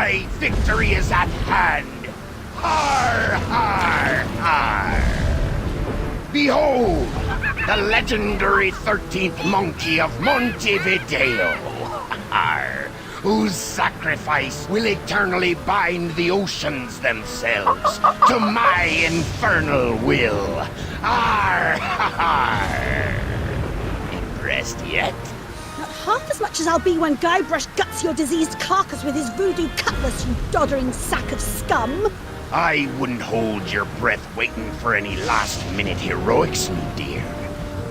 My victory is at hand. Har, har, har. Behold, the legendary 13th monkey of Montevideo. Har, whose sacrifice will eternally bind the oceans themselves to my infernal will. Har, har. Impressed yet? Not half as much as I'll be when Guybrush guts your diseased carcass with his voodoo cutlass, you doddering sack of scum! I wouldn't hold your breath waiting for any last-minute heroics, me dear.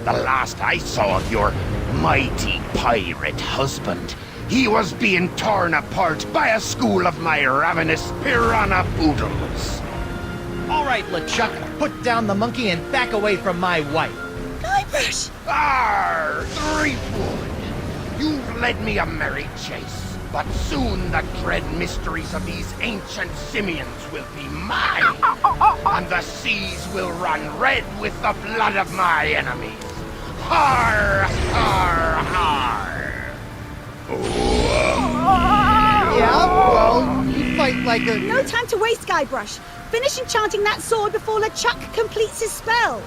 The last I saw of your mighty pirate husband, he was being torn apart by a school of my ravenous piranha poodles. All right, LeChuck, put down the monkey and back away from my wife. Guybrush! Arr, Threepwood! You've led me a merry chase, but soon the dread mysteries of these ancient simians will be mine, and the seas will run red with the blood of my enemies. Har, har, har! Yeah, well, you fight like a... No time to waste, Guybrush. Finish enchanting that sword before LeChuck completes his spell.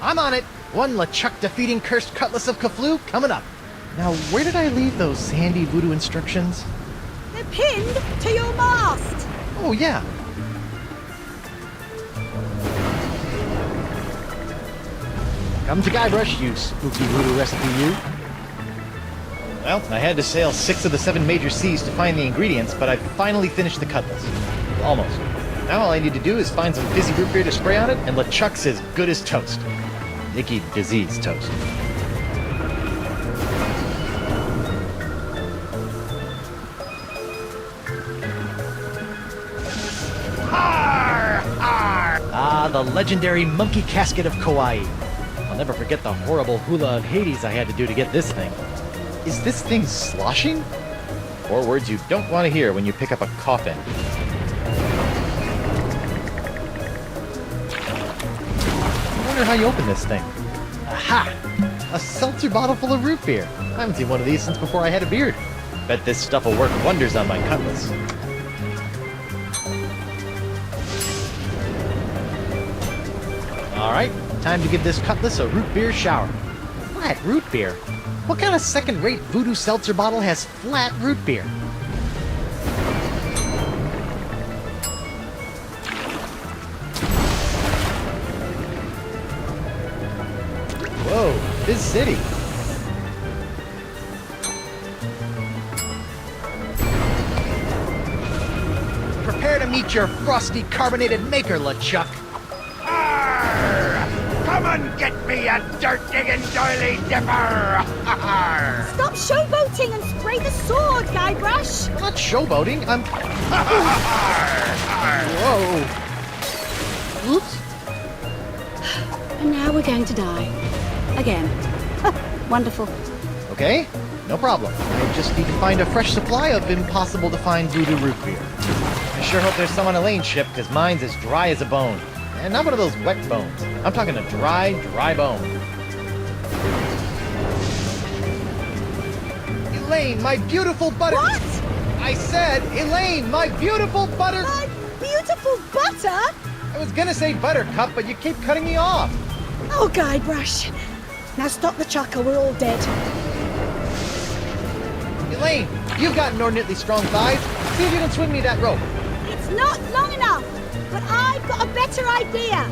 I'm on it. One LeChuck defeating cursed cutlass of Kaflu coming up. Now, where did I leave those sandy voodoo instructions? They're pinned to your mast. Oh, yeah. Come to Guybrush, you spooky voodoo recipe, you. Well, I had to sail 6 of the 7 major seas to find the ingredients, but I finally finished the cutlass. Almost. Now all I need to do is find some fizzy root beer to spray on it, and LeChuck's as good as toast. Icky disease toast. Har, har! Ah, the legendary monkey casket of Kauai. I'll never forget the horrible hula of Hades I had to do to get this thing. Is this thing sloshing? 4 words you don't want to hear when you pick up a coffin. I wonder how you open this thing. Aha! A seltzer bottle full of root beer. I haven't seen one of these since before I had a beard. Bet this stuff will work wonders on my cutlass. Alright, time to give this cutlass a root beer shower. Flat root beer? What kind of second-rate voodoo seltzer bottle has flat root beer? Whoa, Fizz City. Prepare to meet your frosty carbonated maker, LeChuck. Arr! Come and get me a dirt-digging doily dipper! Arr! Stop showboating and spray the sword, Guybrush. I'm not showboating, I'm... Whoa. Oops. And now we're going to die. Again. Wonderful. Okay, no problem. I just need to find a fresh supply of impossible-to-find voodoo root beer. I sure hope there's some on Elaine's ship, because mine's as dry as a bone. And not one of those wet bones. I'm talking a dry, dry bone. Elaine, my beautiful butter... What? I said, Elaine, my beautiful butter... My beautiful butter? I was gonna say buttercup, but you keep cutting me off. Oh, Guybrush. Now stop the chuck or we're all dead. Elaine, you've got inordinately strong thighs. See if you can swing me that rope. It's not long enough, but I've got a better idea.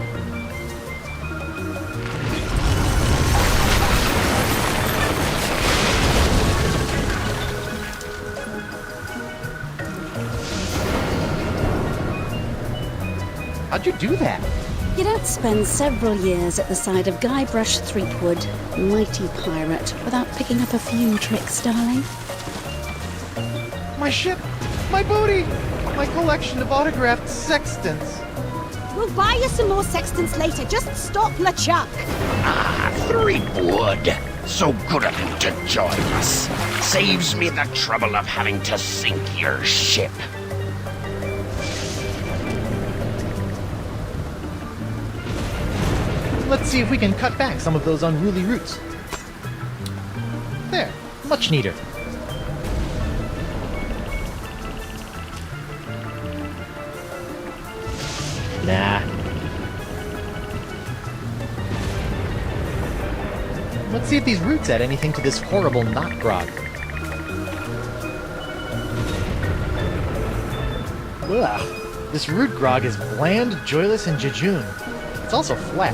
How'd you do that? You don't spend several years at the side of Guybrush Threepwood, mighty pirate, without picking up a few tricks, darling. My ship, my booty, my collection of autographed sextants. We'll buy you some more sextants later. Just stop LeChuck. Ah, Threepwood! So good of you to join us. Saves me the trouble of having to sink your ship. Let's see if we can cut back some of those unruly roots. There, much neater. Nah. Let's see if these roots add anything to this horrible knot grog. Ugh. This root grog is bland, joyless, and jejune. It's also flat.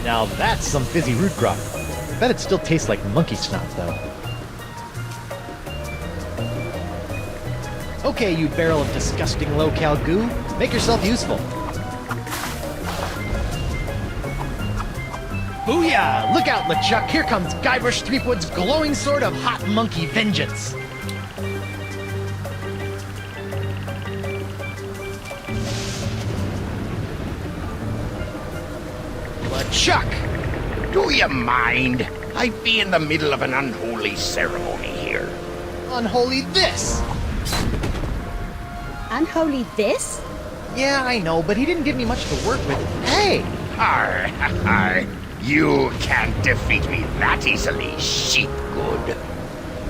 Now that's some fizzy root grog. I bet it still tastes like monkey snot, though. Okay, you barrel of disgusting low-cal goo, make yourself useful. Booyah! Look out, LeChuck! Here comes Guybrush Threepwood's glowing sword of hot monkey vengeance! LeChuck! Do you mind? I'd be in the middle of an unholy ceremony here. Unholy this! Unholy this? Yeah, I know, but he didn't give me much to work with. Hey! Arr, arr. You can't defeat me that easily, sheepgood.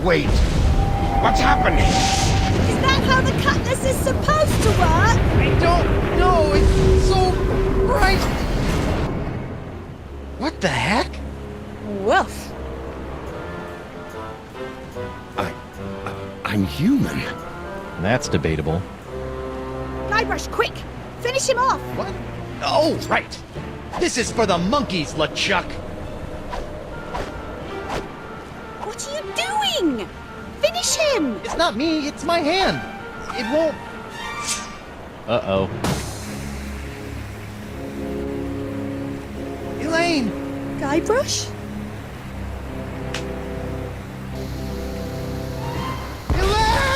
Wait, what's happening? Is that how the cutlass is supposed to work? I don't know, it's so bright! What the heck? Woof. I'm human. That's debatable. Guybrush, quick! Finish him off! What? Oh, right! This is for the monkeys, LeChuck! What are you doing? Finish him! It's not me, it's my hand! It won't... Uh-oh. Elaine! Guybrush? Elaine!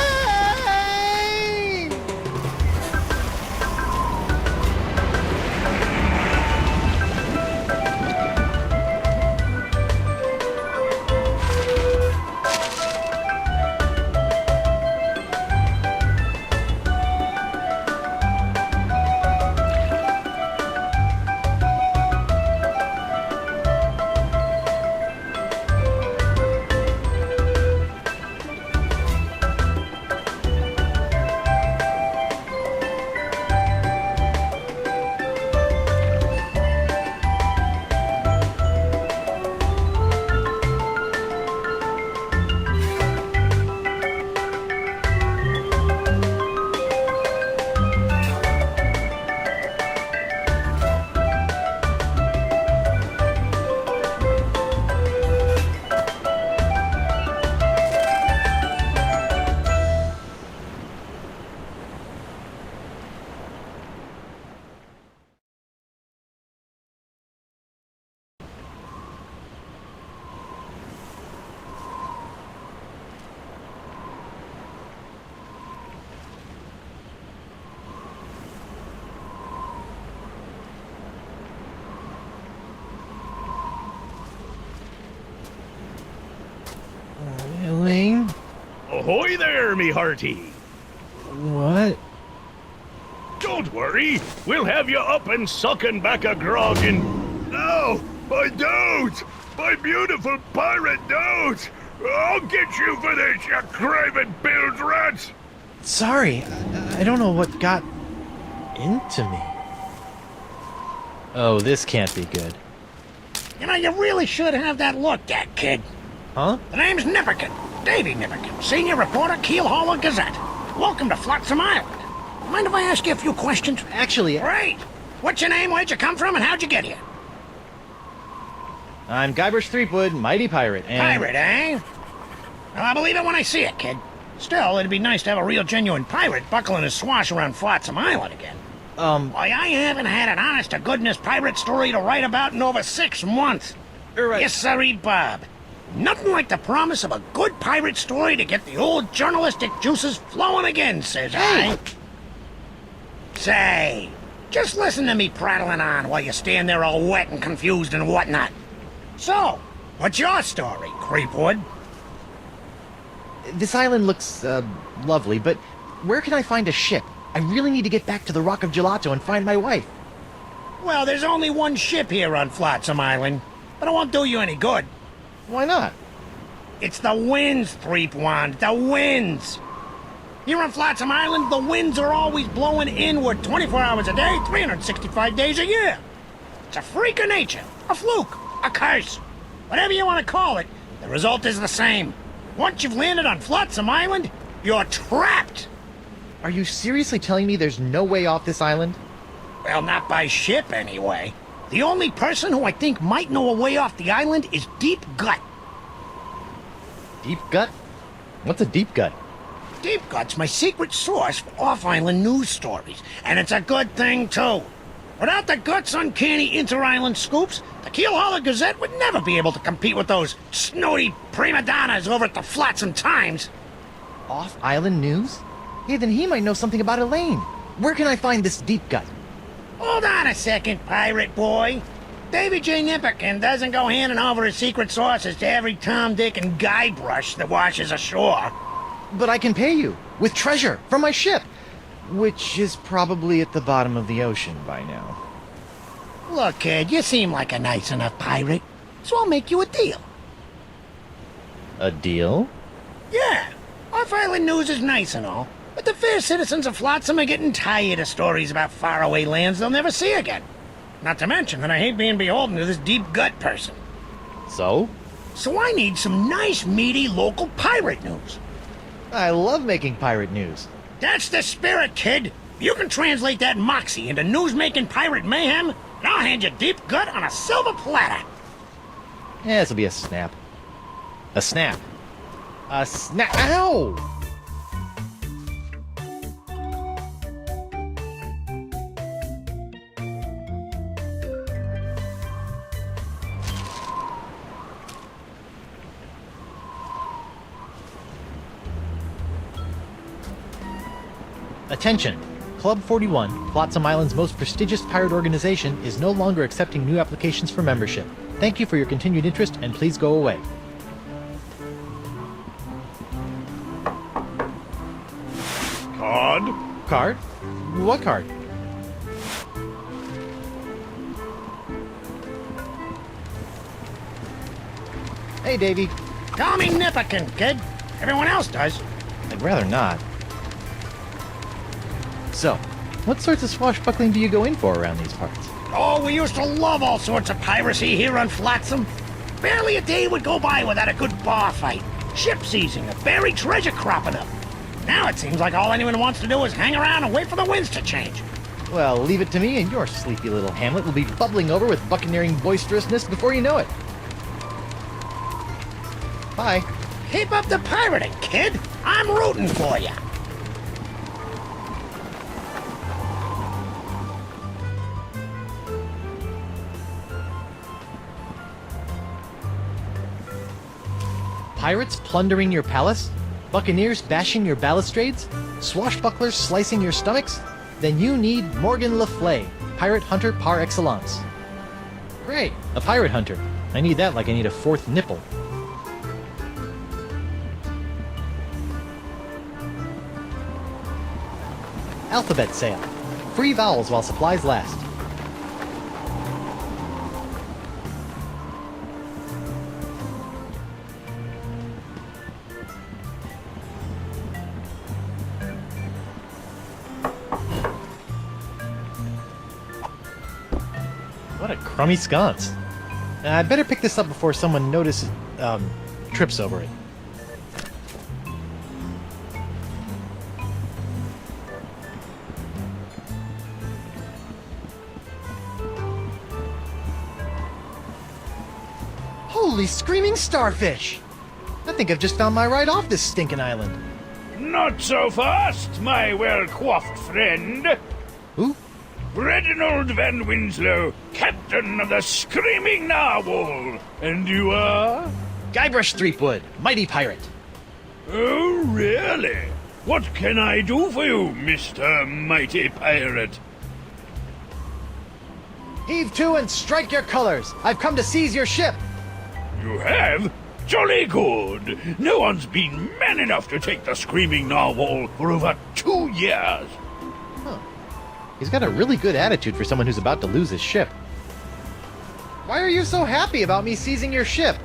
Elaine? Ahoy there, me hearty! What? Don't worry, we'll have you up and sucking back a grog in... Oh, my dote! My beautiful pirate dote! I'll get you for this, you craven bilge rats! Sorry, I don't know what got into me. Oh, this can't be good. You know, you really should have that looked at, kid. Huh? The name's Nipperkin. Davy Nipperkin, senior reporter, Keelhaul Gazette. Welcome to Flotsam Island. Mind if I ask you a few questions? Actually, Great. What's your name, where'd you come from, and how'd you get here? I'm Guybrush Threepwood, mighty pirate, and... Pirate, eh? Well, I believe it when I see it, kid. Still, it'd be nice to have a real genuine pirate buckling his swash around Flotsam Island again. Why, I haven't had an honest-to-goodness pirate story to write about in over 6 months. Right. Yes, sirree, Bob. Nothing like the promise of a good pirate story to get the old journalistic juices flowing again, says I. Say, just listen to me prattling on while you stand there all wet and confused and whatnot. So, what's your story, Creepwood? This island looks, lovely, but where can I find a ship? I really need to get back to the Rock of Gelato and find my wife. Well, there's only one ship here on Flotsam Island, but it won't do you any good. Why not? It's the winds, Threepwood. The winds. Here on Flotsam Island, the winds are always blowing inward 24 hours a day, 365 days a year. It's a freak of nature, a fluke, a curse. Whatever you want to call it, the result is the same. Once you've landed on Flotsam Island, you're trapped. Are you seriously telling me there's no way off this island? Well, not by ship, anyway. The only person who I think might know a way off the island is Deep Gut. Deep gut? What's a deep gut? Deep Gut's my secret source for off-island news stories, and it's a good thing, too. Without the Gut's uncanny inter-island scoops, the Keelhaulher Gazette would never be able to compete with those snooty prima donnas over at the Flotsam Times. Off-island news? Hey, then he might know something about Elaine. Where can I find this deep gut? Hold on a second, pirate boy. Davy J. Nipperkin doesn't go handing over his secret sources to every Tom, Dick, and Guybrush that washes ashore. But I can pay you with treasure from my ship, which is probably at the bottom of the ocean by now. Look, kid, you seem like a nice enough pirate, so I'll make you a deal. A deal? Yeah, off-island news is nice and all, but the fair citizens of Flotsam are getting tired of stories about faraway lands they'll never see again. Not to mention that I hate being beholden to this Deep Gut person. So? So I need some nice, meaty local pirate news. I love making pirate news. That's the spirit, kid. You can translate that moxie into news-making pirate mayhem, and I'll hand you Deep Gut on a silver platter. Yeah, this'll be a snap. A snap. A snap. Ow! Attention! Club 41, Flotsam Island's most prestigious pirate organization, is no longer accepting new applications for membership. Thank you for your continued interest, and please go away. Card? Card? What card? Hey, Davy. Call me Nipperkin, kid. Everyone else does. I'd rather not. So, what sorts of swashbuckling do you go in for around these parts? Oh, we used to love all sorts of piracy here on Flotsam. Barely a day would go by without a good bar fight, ship seizing, a buried treasure cropping up. Now it seems like all anyone wants to do is hang around and wait for the winds to change. Well, leave it to me, and your sleepy little hamlet will be bubbling over with buccaneering boisterousness before you know it. Bye. Keep up the pirating, kid. I'm rooting for you. Pirates plundering your palace? Buccaneers bashing your balustrades? Swashbucklers slicing your stomachs? Then you need Morgan Le Fay, pirate hunter par excellence. Great, a pirate hunter. I need that like I need a fourth nipple. Alphabet sale. Free vowels while supplies last. What a crummy sconce. I'd better pick this up before someone notices, trips over it. Holy screaming starfish! I think I've just found my ride off this stinking island. Not so fast, my well-coiffed friend. Who? Reginald Van Winslow, captain of the Screaming Narwhal. And you are? Guybrush Threepwood, mighty pirate. Oh, really? What can I do for you, Mr. Mighty Pirate? Heave to and strike your colors! I've come to seize your ship! You have? Jolly good. No one's been man enough to take the Screaming Narwhal for over 2 years. Huh. He's got a really good attitude for someone who's about to lose his ship. Why are you so happy about me seizing your ship?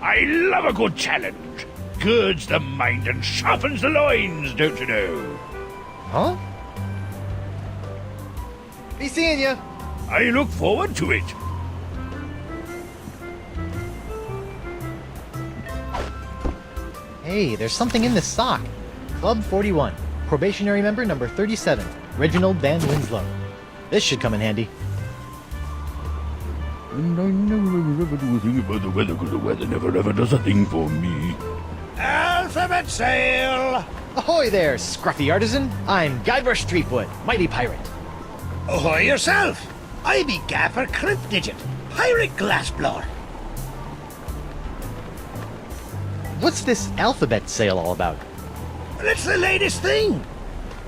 I love a good challenge. girds the mind and sharpens the loins, don't you know? Huh? Be seeing ya. I look forward to it. Hey, there's something in this sock. Club 41. Probationary member number 37. Reginald Van Winslow. This should come in handy. And I never ever do a thing about the weather, because the weather never ever does a thing for me. Alphabet sail! Ahoy there, scruffy artisan. I'm Guybrush Threepwood, mighty pirate. Ahoy yourself! I be Gaffer Crimpdigit, pirate glassblower. What's this alphabet sale all about? Well, it's the latest thing.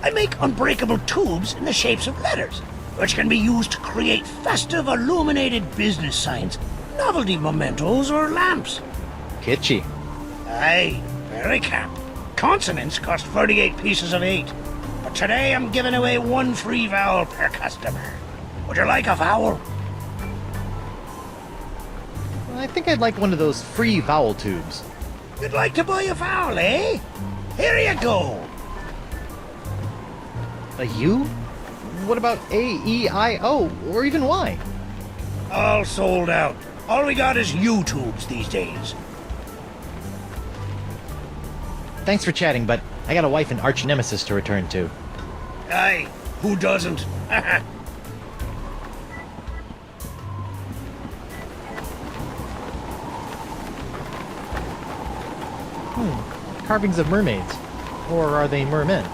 I make unbreakable tubes in the shapes of letters, which can be used to create festive illuminated business signs, novelty mementos, or lamps. Kitschy. Aye, very camp. Consonants cost 38 pieces of 8. But today I'm giving away 1 free vowel per customer. Would you like a vowel? I think I'd like one of those free vowel tubes. You'd like to buy a vowel, eh? Here you go. A U? What about A, E, I, O, or even Y? All sold out. All we got is U-tubes these days. Thanks for chatting, but I got a wife and arch nemesis to return to. Aye, who doesn't? Carvings of mermaids. Or are they mermen?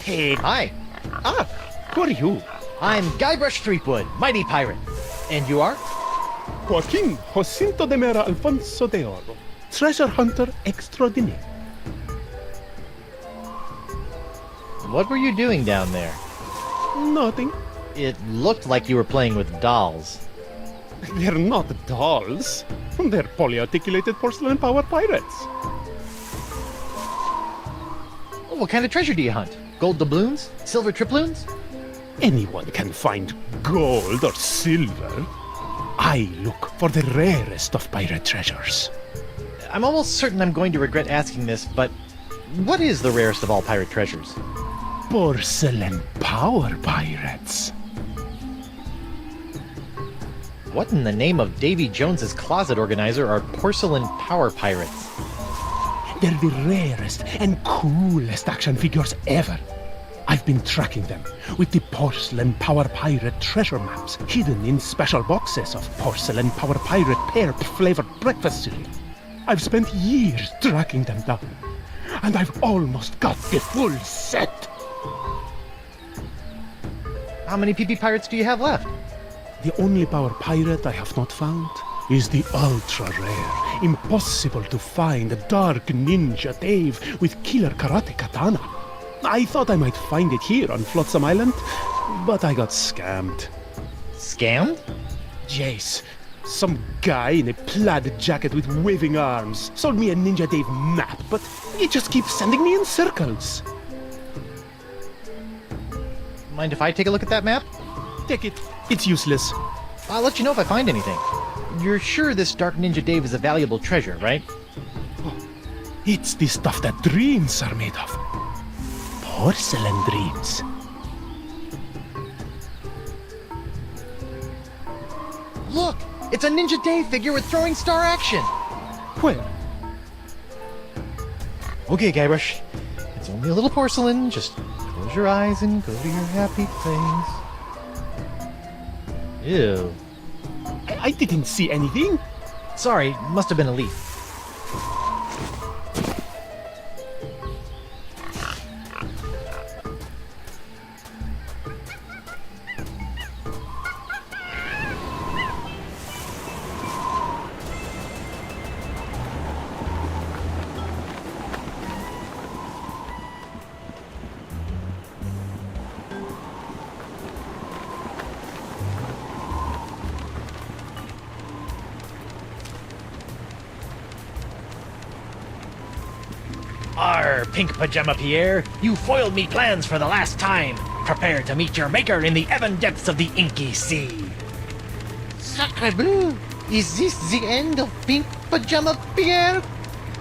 Hey, Hi, who are you? I'm Guybrush Threepwood, mighty pirate. And you are? Joaquin Jacinto de Mera Alfonso de Oro, treasure hunter extraordinaire. What were you doing down there? Nothing. It looked like you were playing with dolls. They're not dolls. They're polyarticulated porcelain power pirates. What kind of treasure do you hunt? Gold doubloons? Silver triploons? Anyone can find gold or silver. I look for the rarest of pirate treasures. I'm almost certain I'm going to regret asking this, but what is the rarest of all pirate treasures? Porcelain power pirates. What in the name of Davy Jones's closet organizer are porcelain power pirates? They're the rarest and coolest action figures ever. I've been tracking them with the porcelain power pirate treasure maps hidden in special boxes of porcelain power pirate pear flavored breakfast cereal. I've spent years tracking them down, and I've almost got the full set. How many PP pirates do you have left? The only power pirate I have not found is the ultra rare, impossible to find dark ninja Dave with killer karate katana. I thought I might find it here on Flotsam Island, but I got scammed. Scammed? Jace, some guy in a plaid jacket with waving arms sold me a Ninja Dave map, but he just keeps sending me in circles. Mind if I take a look at that map? Take it. It's useless. I'll let you know if I find anything. You're sure this Dark Ninja Dave is a valuable treasure, right? It's the stuff that dreams are made of. Porcelain dreams. Look! It's a Ninja Dave figure with throwing star action! Where? Okay, Guybrush. It's only a little porcelain. Just close your eyes and go to your happy place. Ew. I didn't see anything. Sorry, must have been a leaf. Arr, Pink Pajama Pierre, you foiled me plans for the last time. Prepare to meet your maker in the ebon depths of the inky sea. Sacre bleu! Is this the end of Pink Pajama Pierre?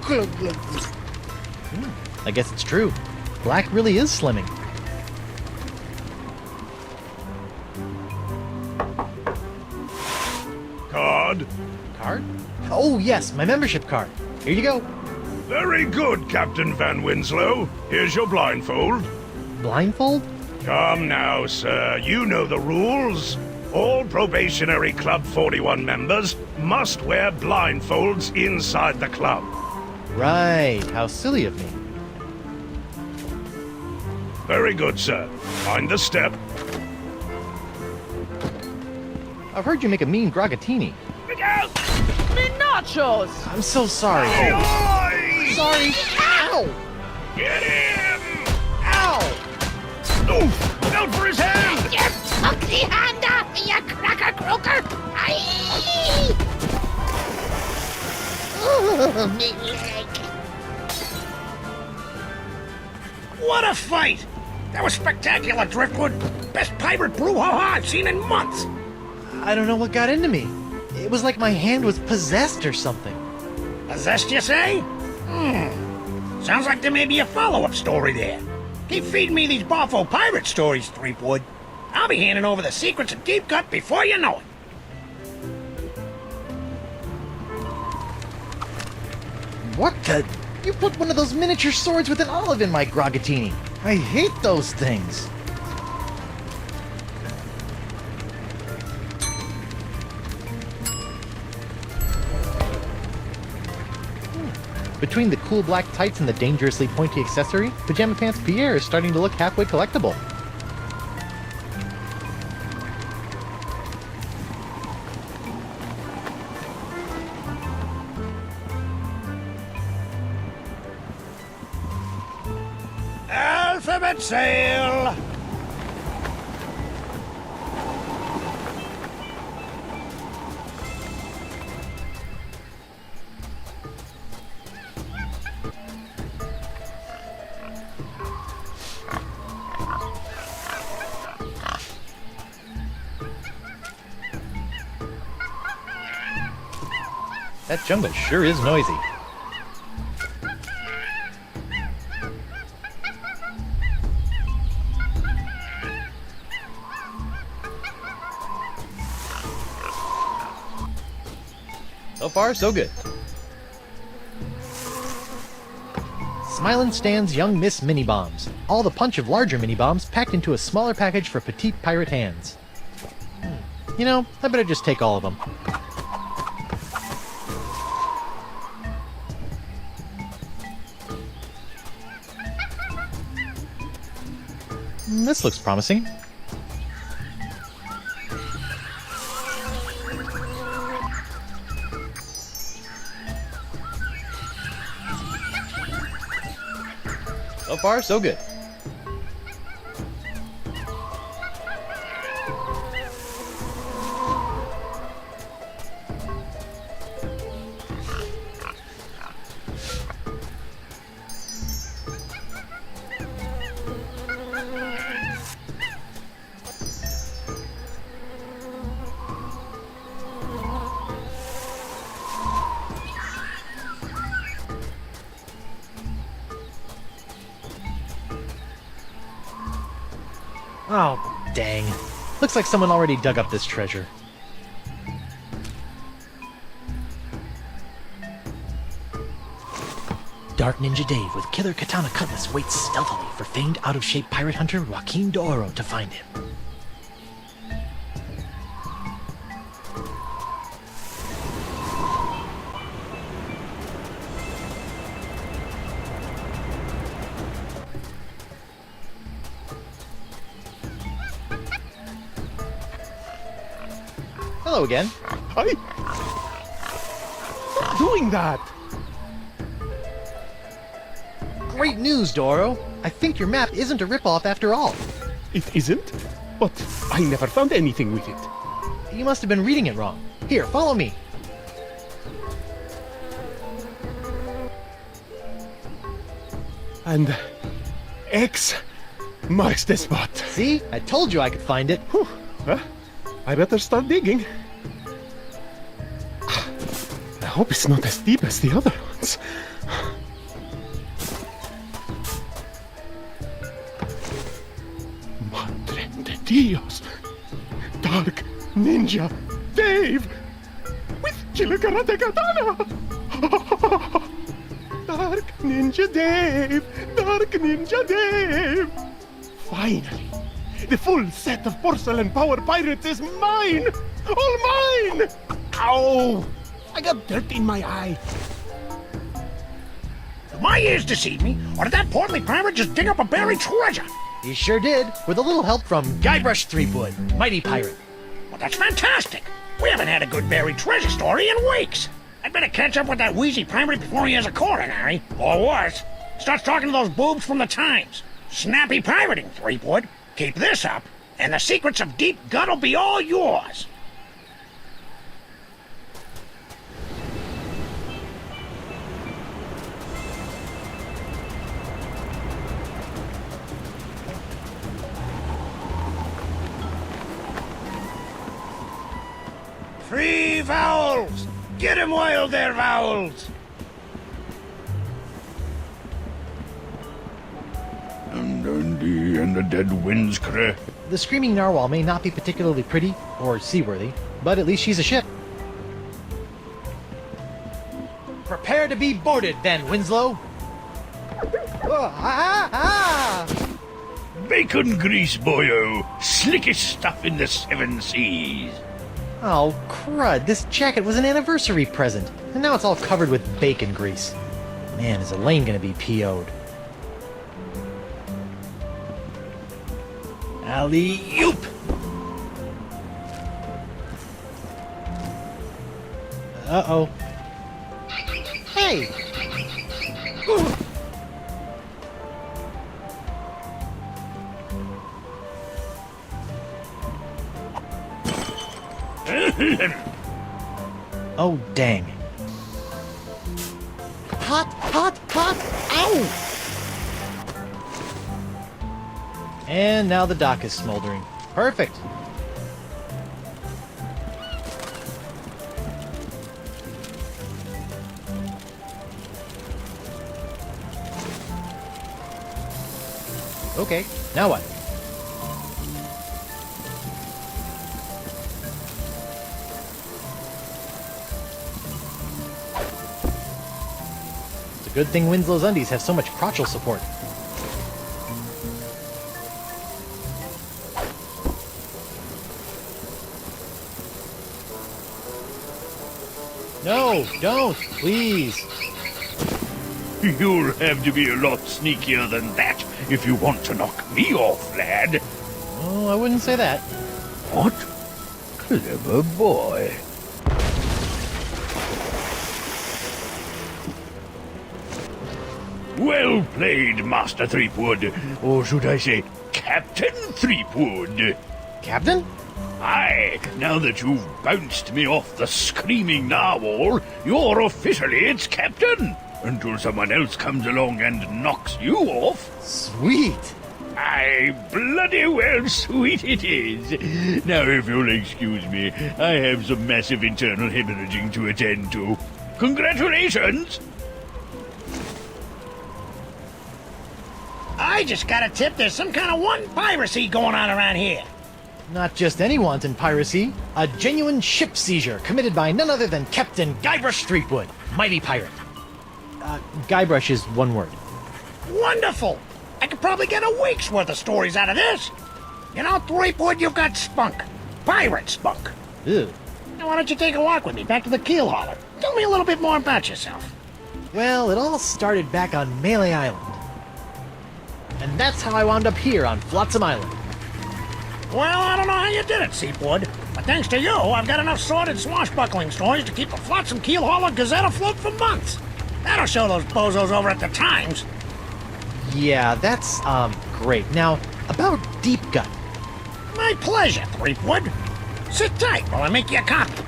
Glug, glug, glug. I guess it's true. Black really is slimming. Card. Card? Oh yes, my membership card. Here you go. Very good, Captain Van Winslow. Here's your blindfold. Blindfold? Come now, sir. You know the rules. All Probationary Club 41 members must wear blindfolds inside the club. Right, how silly of me. Very good, sir. Mind the step. I've heard you make a mean gragatini. Look out! Me nachos! I'm so sorry. Oi! Sorry. Ow! Get him! Ow! Oof! Look out for his hand! You took the hand off me, you cracker croaker! Aye! Oh, me leg. What a fight! That was spectacular, Driftwood. Best pirate brouhaha I've seen in months. I don't know what got into me. It was like my hand was possessed or something. Possessed, you say? Sounds like there may be a follow-up story there. Keep feeding me these Boffo pirate stories, Threepwood. I'll be handing over the secrets of Deep Cut before you know it. What the? You put one of those miniature swords with an olive in my gragatini. I hate those things. Between the cool black tights and the dangerously pointy accessory, Pajama Pants Pierre is starting to look halfway collectible. Alphabet sail! That jungle sure is noisy. So far, so good. Smilin' stands Young Miss Mini Bombs. All the punch of larger mini bombs packed into a smaller package for petite pirate hands. You know, I better just take all of them. This looks promising. So far, so good. Oh, dang. Looks like someone already dug up this treasure. Dark Ninja Dave with Killer Katana Cutlass waits stealthily for famed out-of-shape pirate hunter Joaquin D'Oro to find him. Hello again. Stop doing that! Great news, D'Oro. I think your map isn't a ripoff after all. It isn't? But I never found anything with it. You must have been reading it wrong. Here, follow me. And X Marks the spot. See? I told you I could find it. Whew. Huh? I better start digging. I hope it's not as deep as the other ones. Madre de Dios! Dark Ninja Dave! With Killer Karate Katana! Dark Ninja Dave! Dark Ninja Dave! Finally! The full set of porcelain power pirates is mine! All mine! Ow! I got dirt in my eye. Do my ears deceive me, or did that portly pirate just dig up a buried treasure? He sure did, with a little help from Guybrush Threepwood, mighty pirate. Well, that's fantastic. We haven't had a good buried treasure story in weeks. I'd better catch up with that wheezy pirate before he has a coronary, or worse, starts talking to those boobs from the Times. Snappy pirating, Threepwood. Keep this up, and the secrets of Deep Gut'll be all yours. Free vowels! Get 'em while they're vowels! And Dundee and the dead winds cry. The Screaming Narwhal may not be particularly pretty or seaworthy, but at least she's a ship. Prepare to be boarded, then, Winslow. Bacon grease, boyo. Slickest stuff in the 7 seas. Oh, crud, this jacket was an anniversary present, and now it's all covered with bacon grease. Man, is Elaine gonna be PO'd. Alley-oop! Uh-oh. Hey! Oh, dang. Hot, hot, hot! Ow! And now the dock is smoldering. Perfect! Okay, now what? It's a good thing Winslow's undies have so much crotchal support. No, don't, please. You'll have to be a lot sneakier than that if you want to knock me off, lad. Oh, I wouldn't say that. What? Clever boy. Well played, Master Threepwood. Or should I say, Captain Threepwood. Captain? Aye, now that you've bounced me off the Screaming Narwhal, you're officially its captain. Until someone else comes along and knocks you off. Sweet. Aye, bloody well sweet it is. Now, if you'll excuse me, I have some massive internal hemorrhaging to attend to. Congratulations! I just got a tip there's some kind of one piracy going on around here. Not just any wanton piracy, a genuine ship seizure committed by none other than Captain Guybrush Threepwood, mighty pirate. Guybrush is one word. Wonderful! I could probably get a week's worth of stories out of this. You know, Threepwood, you've got spunk. Pirate spunk. Ew. Now, why don't you take a walk with me back to the keel hauler? Tell me a little bit more about yourself. Well, it all started back on Melee Island. And that's how I wound up here on Flotsam Island. Well, I don't know how you did it, Threepwood, but thanks to you, I've got enough sordid swashbuckling stories to keep the Flotsam Keel Hauler Gazette afloat for months. That'll show those bozos over at the Times. Yeah, that's, great. Now, about Deep Gut. My pleasure, Threepwood. Sit tight while I make you a copy.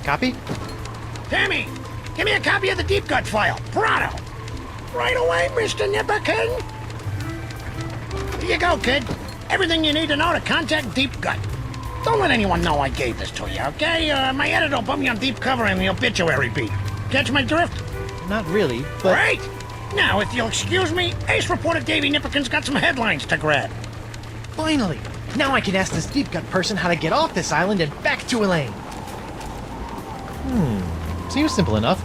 Copy? Tammy, give me a copy of the Deep Gut file, pronto. Right away, Mr. Nipperkin. Here you go, kid. Everything you need to know to contact Deep Gut. Don't let anyone know I gave this to you, okay? My editor will put me on deep cover in the obituary beat. Catch my drift? Not really, but... Great! Now, if you'll excuse me, Ace reporter Davy Nipperkin's got some headlines to grab. Finally! Now I can ask this deep gut person how to get off this island and back to Elaine. Seems simple enough.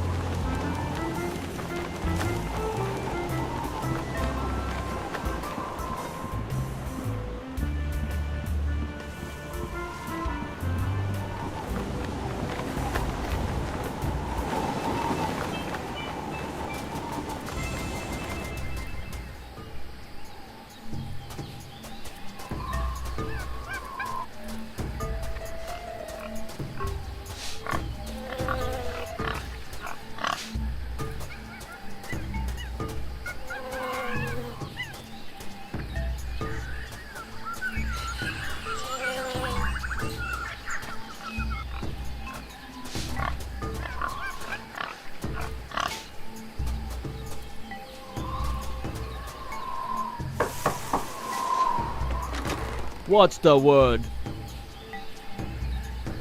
What's the word?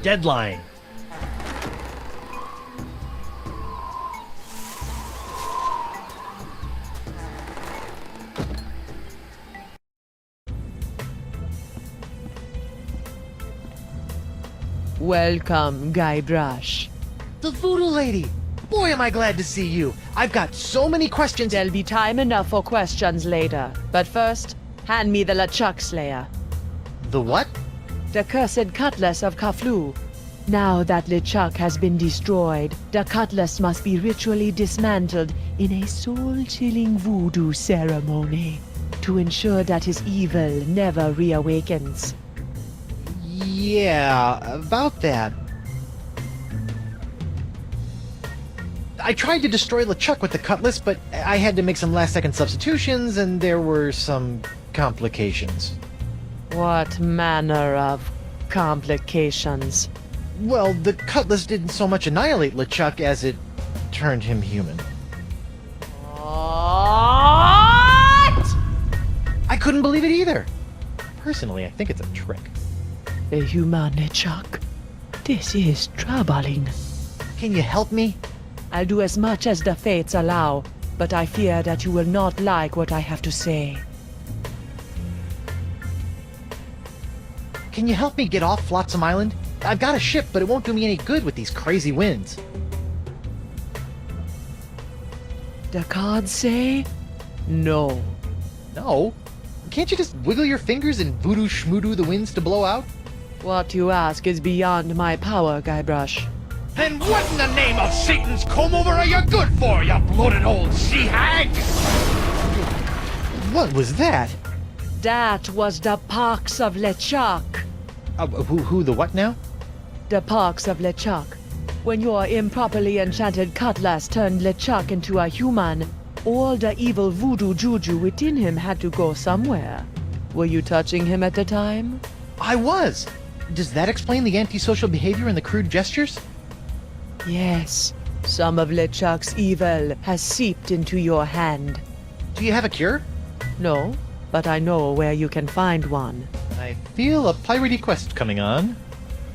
Deadline. Welcome, Guybrush. The voodoo lady! Boy, am I glad to see you. I've got so many questions. There'll be time enough for questions later. But first, hand me the LeChuck Slayer. The what? The cursed cutlass of Kaflu. Now that LeChuck has been destroyed, the cutlass must be ritually dismantled in a soul-chilling voodoo ceremony to ensure that his evil never reawakens. Yeah, about that. I tried to destroy LeChuck with the cutlass, but I had to make some last-second substitutions, and there were some complications. What manner of complications? Well, the cutlass didn't so much annihilate LeChuck as it turned him human. What? I couldn't believe it either. Personally, I think it's a trick. The human LeChuck. This is troubling. Can you help me? I'll do as much as the fates allow, but I fear that you will not like what I have to say. Can you help me get off Flotsam Island? I've got a ship, but it won't do me any good with these crazy winds. The cards say no. No? Can't you just wiggle your fingers and voodoo schmoodoo the winds to blow out? What you ask is beyond my power, Guybrush. Then what in the name of Satan's comb-over are you good for, you bloated old sea hag? What was that? That was the pox of LeChuck. Who the what now? The pox of LeChuck. When your improperly enchanted cutlass turned LeChuck into a human, all the evil voodoo juju within him had to go somewhere. Were you touching him at the time? I was! Does that explain the antisocial behavior and the crude gestures? Yes. Some of LeChuck's evil has seeped into your hand. Do you have a cure? No, but I know where you can find one. I feel a piratey quest coming on.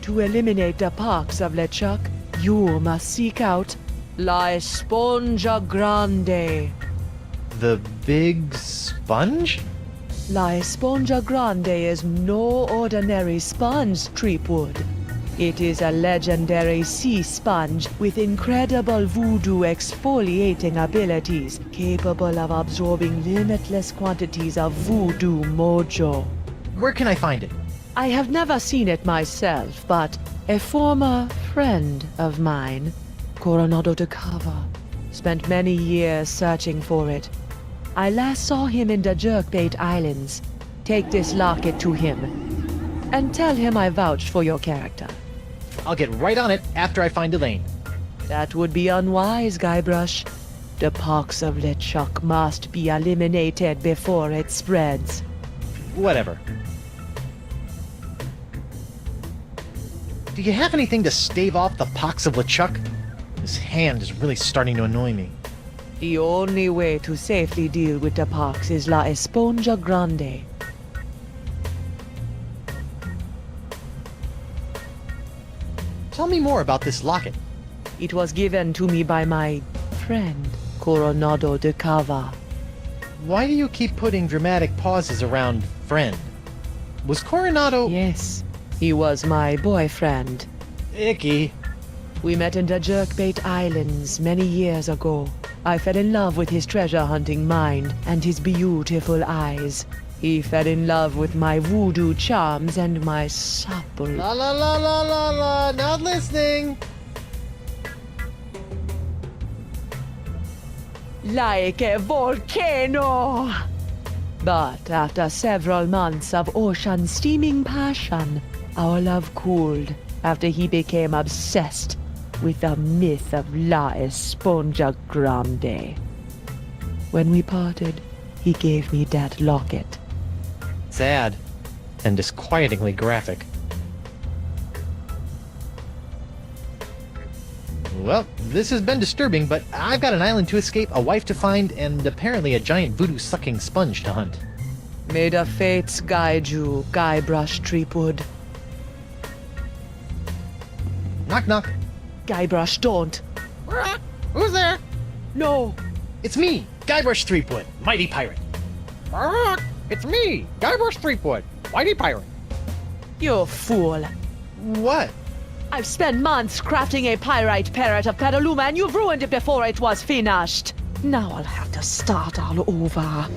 To eliminate the pox of LeChuck, you must seek out La Esponja Grande. The big sponge? La Esponja Grande is no ordinary sponge, Threepwood. It is a legendary sea sponge with incredible voodoo exfoliating abilities, capable of absorbing limitless quantities of voodoo mojo. Where can I find it? I have never seen it myself, but a former friend of mine, Coronado de Cava, spent many years searching for it. I last saw him in the Jerkbait Islands. Take this locket to him, and tell him I vouched for your character. I'll get right on it after I find Elaine. That would be unwise, Guybrush. The pox of LeChuck must be eliminated before it spreads. Whatever. Do you have anything to stave off the pox of LeChuck? His hand is really starting to annoy me. The only way to safely deal with the pox is La Esponja Grande. me more about this locket. It was given to me by my friend, Coronado de Cava. Why do you keep putting dramatic pauses around friend? Was Coronado... Yes, he was my boyfriend. Icky. We met in the Jerkbait Islands many years ago. I fell in love with his treasure-hunting mind and his beautiful eyes. He fell in love with my voodoo charms and my supple... La la la la la la, not listening! Like a volcano! But after several months of ocean-steaming passion, our love cooled after he became obsessed with the myth of La Esponja Grande. When we parted, he gave me that locket. Sad. And disquietingly graphic. Well, this has been disturbing, but I've got an island to escape, a wife to find, and apparently a giant voodoo-sucking sponge to hunt. May the fates guide you, Guybrush Threepwood. Knock knock. Guybrush, don't. Who's there? No. It's me, Guybrush Threepwood, mighty pirate. It's me, Guybrush Threepwood, Mighty Pirate. You fool. What? I've spent months crafting a pyrite parrot of Petaluma, and you've ruined it before it was finished. Now I'll have to start all over.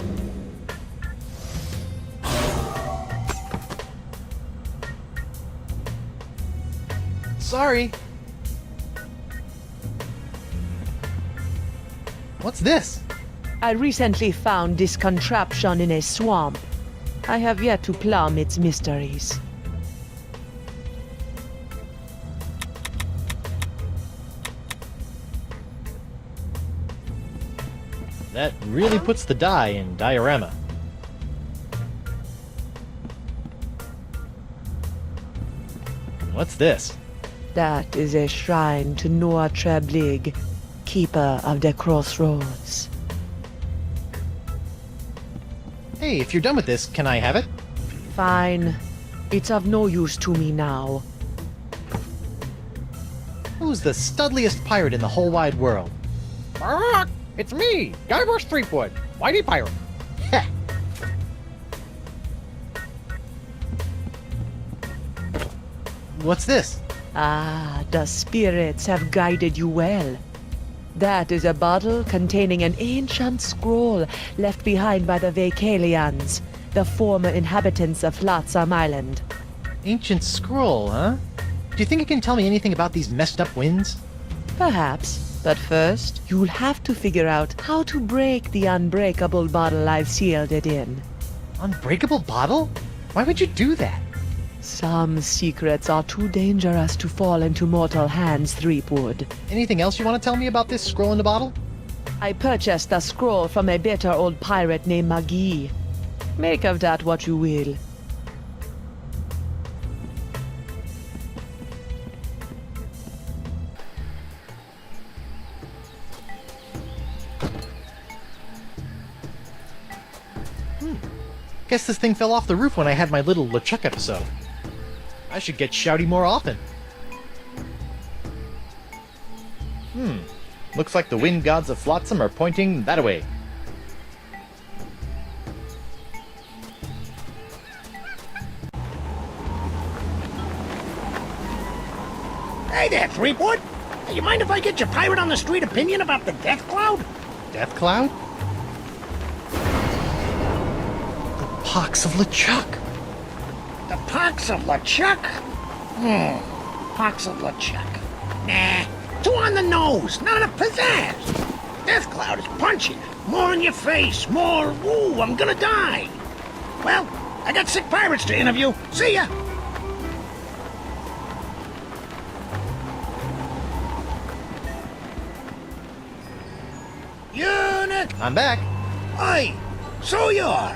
Sorry. What's this? I recently found this contraption in a swamp. I have yet to plumb its mysteries. That really puts the die in diorama. What's this? That is a shrine to Noah Treblig, keeper of the crossroads. Hey, if you're done with this, can I have it? Fine. It's of no use to me now. Who's the studliest pirate in the whole wide world? It's me, Guybrush Threepwood, Mighty Pirate. Heh. What's this? Ah, the spirits have guided you well. That is a bottle containing an ancient scroll left behind by the Vacalians, the former inhabitants of Flotsam Island. Ancient scroll, huh? Do you think it can tell me anything about these messed up winds? Perhaps, but first, you'll have to figure out how to break the unbreakable bottle I've sealed it in. Unbreakable bottle? Why would you do that? Some secrets are too dangerous to fall into mortal hands, Threepwood. Anything else you want to tell me about this scroll in the bottle? I purchased the scroll from a bitter old pirate named Magee. Make of that what you will. Guess this thing fell off the roof when I had my little LeChuck episode. I should get shouty more often. Looks like the wind gods of Flotsam are pointing that way. Hey there, Threepwood. Hey, you mind if I get your pirate on the street opinion about the death cloud? Death Cloud? The pox of LeChuck! The pox of LeChuck? Pox of LeChuck. Nah, too on the nose, not enough pizzazz. Death cloud is punchy. More in your face, more, ooh, I'm gonna die. Well, I got sick pirates to interview. See ya. Eunuch! I'm back. Aye, so you are.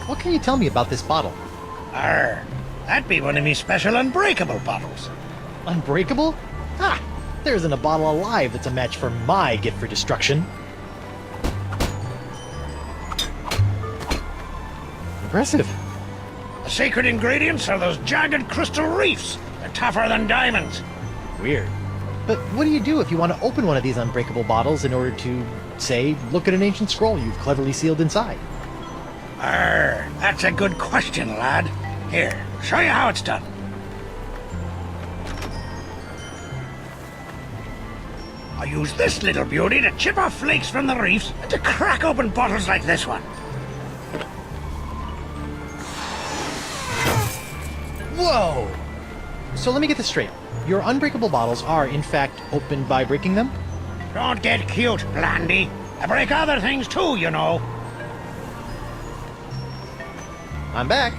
What can you tell me about this bottle? Arr, that'd be one of me special unbreakable bottles. Unbreakable? Ha! There isn't a bottle alive that's a match for my gift for destruction. Impressive. A secret ingredients are those jagged crystal reefs. They're tougher than diamonds. Weird. But what do you do if you want to open one of these unbreakable bottles in order to, say, look at an ancient scroll you've cleverly sealed inside? That's a good question, lad. Here, show you how it's done. I use this little beauty to chip off flakes from the reefs and to crack open bottles like this one. Whoa! So let me get this straight. Your unbreakable bottles are, in fact, opened by breaking them? Don't get cute, Blandy. I break other things too, you know. I'm back.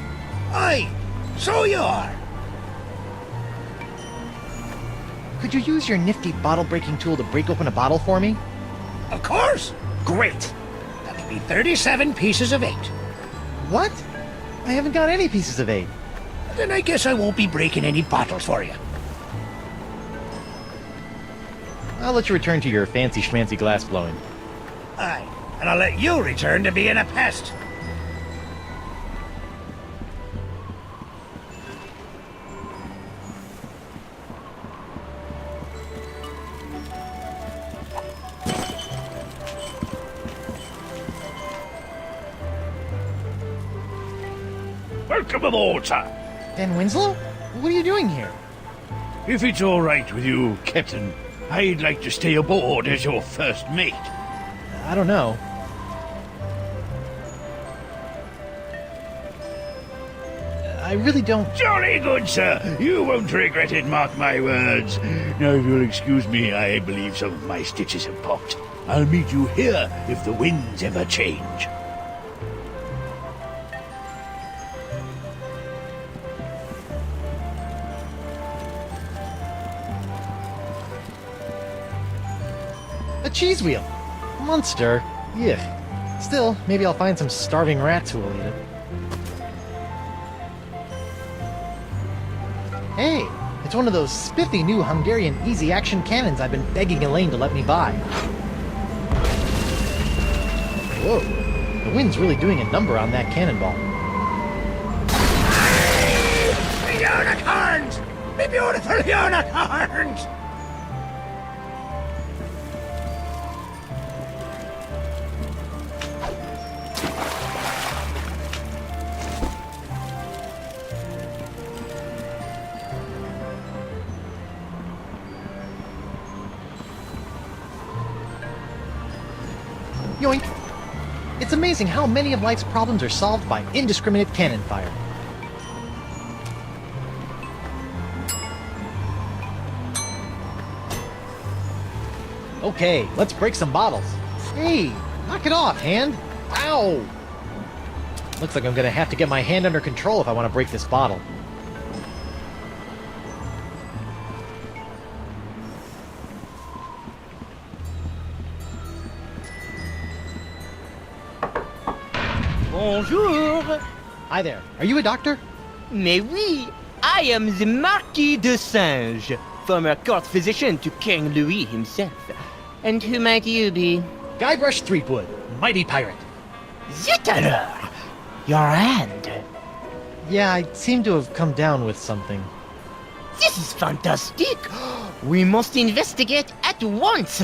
Aye, so you are. Could you use your nifty bottle-breaking tool to break open a bottle for me? Of course. Great. That'll be 37 pieces of 8. What? I haven't got any pieces of 8. Then I guess I won't be breaking any bottles for you. I'll let you return to your fancy schmancy glass blowing. Aye, and I'll let you return to being a pest. Welcome aboard, sir. Dan Winslow? What are you doing here? If it's all right with you, Captain, I'd like to stay aboard as your first mate. I don't know. I really don't... Jolly good, sir. You won't regret it, mark my words. Now, if you'll excuse me, I believe some of my stitches have popped. I'll meet you here if the winds ever change. A cheese wheel! Monster! Yuck. Still, maybe I'll find some starving rats who will eat it. Hey! It's one of those spiffy new Hungarian easy-action cannons I've been begging Elaine to let me buy. Whoa! The wind's really doing a number on that cannonball. Unicorns! Me beautiful unicorns! Yoink! It's amazing how many of life's problems are solved by indiscriminate cannon fire. Okay, let's break some bottles. Hey, knock it off, hand! Ow! Looks like I'm gonna have to get my hand under control if I want to break this bottle. Bonjour! Hi there. Are you a doctor? Mais oui, I am the Marquis de Singe, former court physician to King Louis himself. And who might you be? Guybrush Threepwood, mighty pirate. Zut alors! Your hand. Yeah, I seem to have come down with something. This is fantastic! We must investigate at once!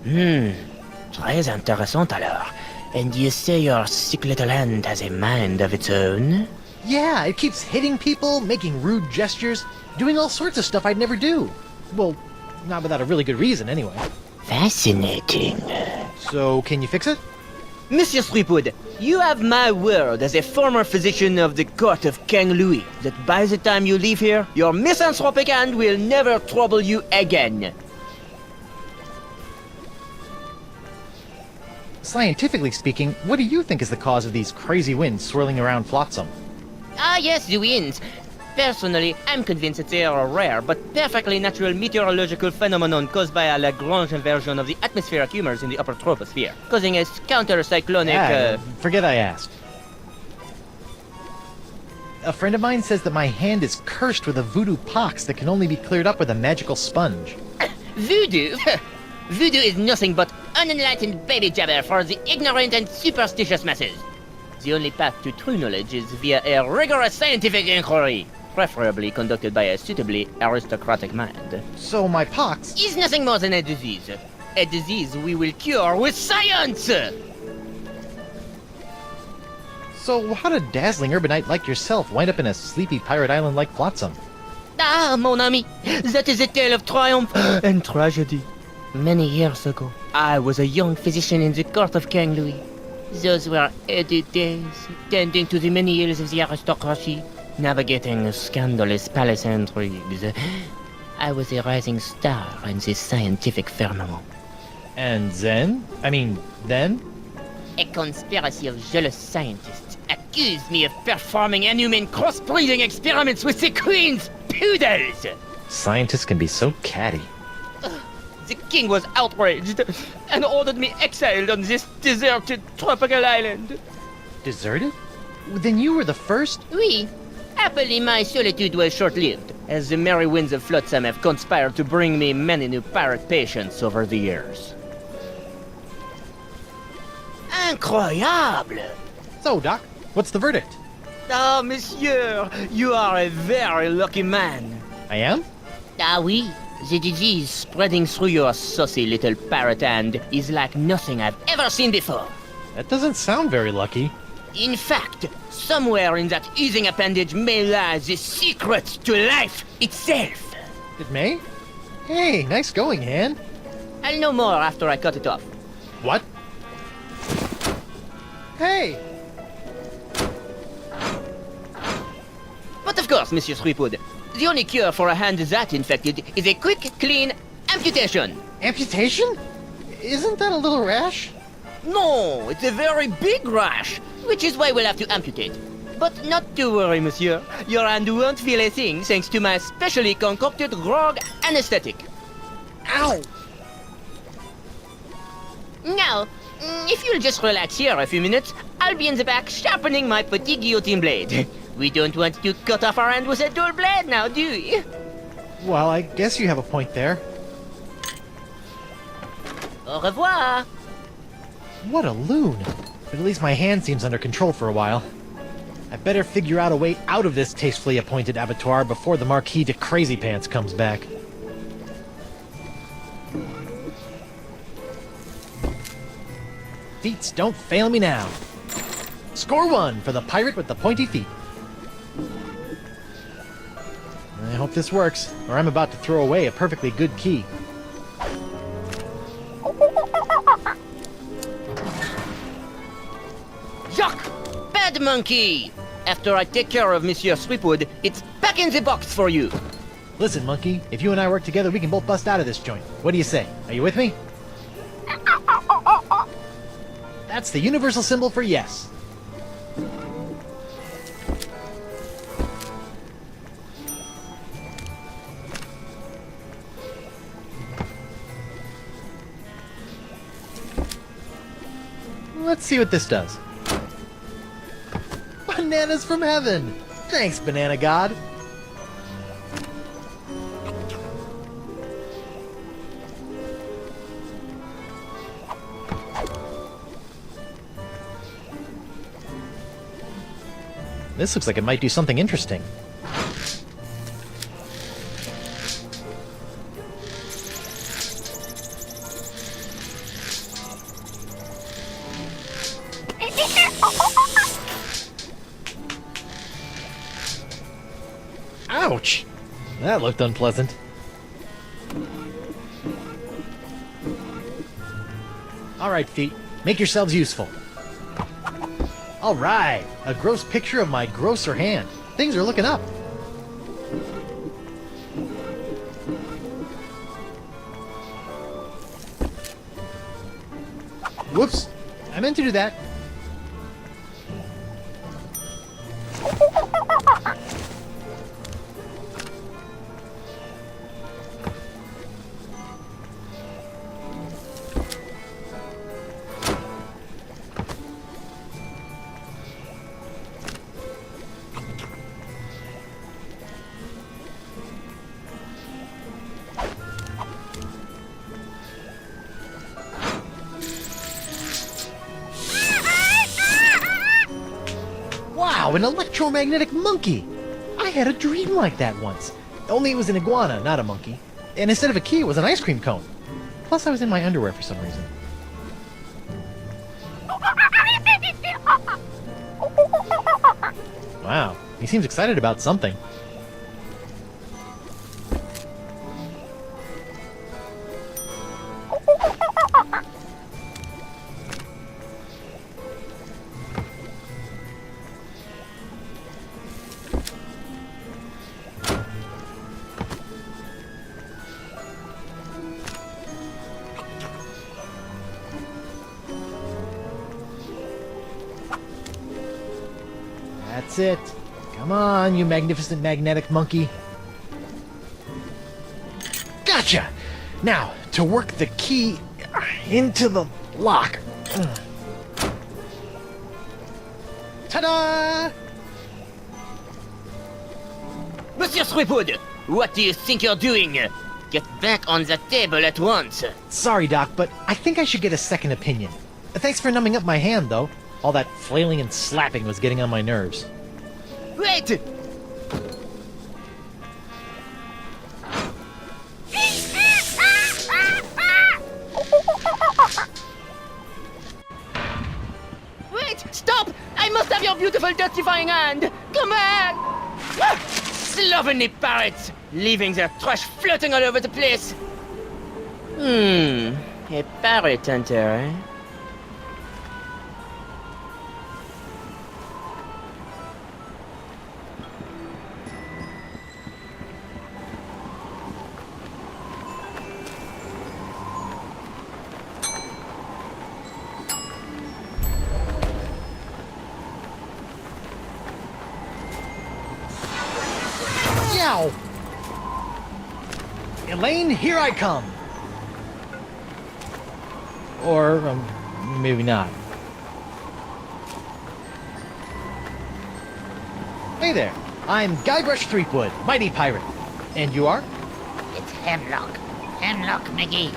Très intéressant alors. And you say your sick little hand has a mind of its own? Yeah, it keeps hitting people, making rude gestures, doing all sorts of stuff I'd never do. Well, not without a really good reason, anyway. Fascinating. So, can you fix it? Monsieur Threepwood, you have my word as a former physician of the court of King Louis that by the time you leave here, your misanthropic hand will never trouble you again. Scientifically speaking, what do you think is the cause of these crazy winds swirling around Flotsam? Ah yes, the winds. Personally, I'm convinced that they are a rare but perfectly natural meteorological phenomenon caused by a Lagrange inversion of the atmospheric humors in the upper troposphere, causing a counter-cyclonic... Forget I asked. A friend of mine says that my hand is cursed with a voodoo pox that can only be cleared up with a magical sponge. Voodoo? Voodoo is nothing but unenlightened baby jabber for the ignorant and superstitious masses. The only path to true knowledge is via a rigorous scientific inquiry, preferably conducted by a suitably aristocratic mind. So my pox... Is nothing more than a disease. A disease we will cure with science! So how did a dazzling urbanite like yourself wind up in a sleepy pirate island like Flotsam? Ah, mon ami, that is a tale of triumph and tragedy. Many years ago, I was a young physician in the court of King Louis. Those were heady days, tending to the many ills of the aristocracy, navigating scandalous palace intrigues. I was a rising star in the scientific firmament. And then? Then? A conspiracy of jealous scientists accused me of performing inhuman crossbreeding experiments with the queen's poodles! Scientists can be so catty. The king was outraged and ordered me exiled on this deserted tropical island. Deserted? Then you were the first? Oui. Happily, my solitude was short-lived, as the merry winds of Flotsam have conspired to bring me many new pirate patients over the years. Incroyable! So, Doc, what's the verdict? Ah, monsieur, you are a very lucky man. I am? Ah, oui. The disease spreading through your saucy little parrot hand is like nothing I've ever seen before. That doesn't sound very lucky. In fact, somewhere in that oozing appendage may lie the secret to life itself. It may? Hey, nice going, Han. I'll know more after I cut it off. What? Hey! But of course, Monsieur Threepwood, the only cure for a hand that infected is a quick, clean amputation. Amputation? Isn't that a little rash? No, it's a very big rash, which is why we'll have to amputate. But not to worry, monsieur. Your hand won't feel a thing thanks to my specially concocted grog anesthetic. Ow! Now, if you'll just relax here a few minutes, I'll be in the back sharpening my petit guillotine blade. We don't want to cut off our hand with a dull blade now, do we? Well, I guess you have a point there. Au revoir! What a loon. But at least my hand seems under control for a while. I better figure out a way out of this tastefully appointed abattoir before the Marquis de Crazy Pants comes back. Feats don't fail me now. Score 1 for the pirate with the pointy feet. I hope this works, or I'm about to throw away a perfectly good key. Jacques! Bad monkey! After I take care of Monsieur Threepwood, it's back in the box for you. Listen, monkey, if you and I work together, we can both bust out of this joint. What do you say? Are you with me? That's the universal symbol for yes. Let's see what this does. Bananas from heaven! Thanks, Banana God. This looks like it might do something interesting. Ouch! That looked unpleasant. Alright, feet. Make yourselves useful. Alright! A gross picture of my grosser hand. Things are looking up. Whoops! I meant to do that. an electromagnetic monkey! I had a dream like that once. Only it was an iguana, not a monkey. And instead of a key, it was an ice cream cone. Plus, I was in my underwear for some reason. Wow, he seems excited about something. That's it. Come on, you magnificent magnetic monkey. Gotcha! Now, to work the key into the lock. Ta-da! Monsieur Threepwood, what do you think you're doing? Get back on the table at once. Sorry, Doc, but I think I should get a second opinion. Thanks for numbing up my hand, though. All that flailing and slapping was getting on my nerves. Wait! Wait! Stop! I must have your beautiful death-defying hand! Come back! Ah! Slovenly parrots! Leaving their trash floating all over the place! A parrot hunter, eh? Yow! Elaine, here I come! Or, maybe not. Hey there, I'm Guybrush Threepwood, mighty pirate. And you are? It's Hemlock. Hemlock McGee.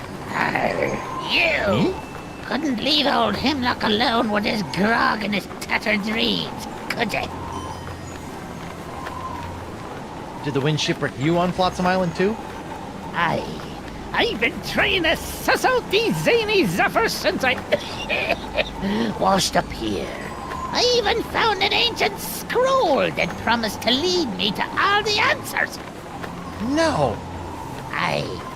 You! Me? Couldn't leave old Hemlock alone with his grog and his tattered dreams, could you? Did the wind shipwreck you on Flotsam Island too? I've been trying to suss out these zany zephyrs since I washed up here. I even found an ancient scroll that promised to lead me to all the answers. No!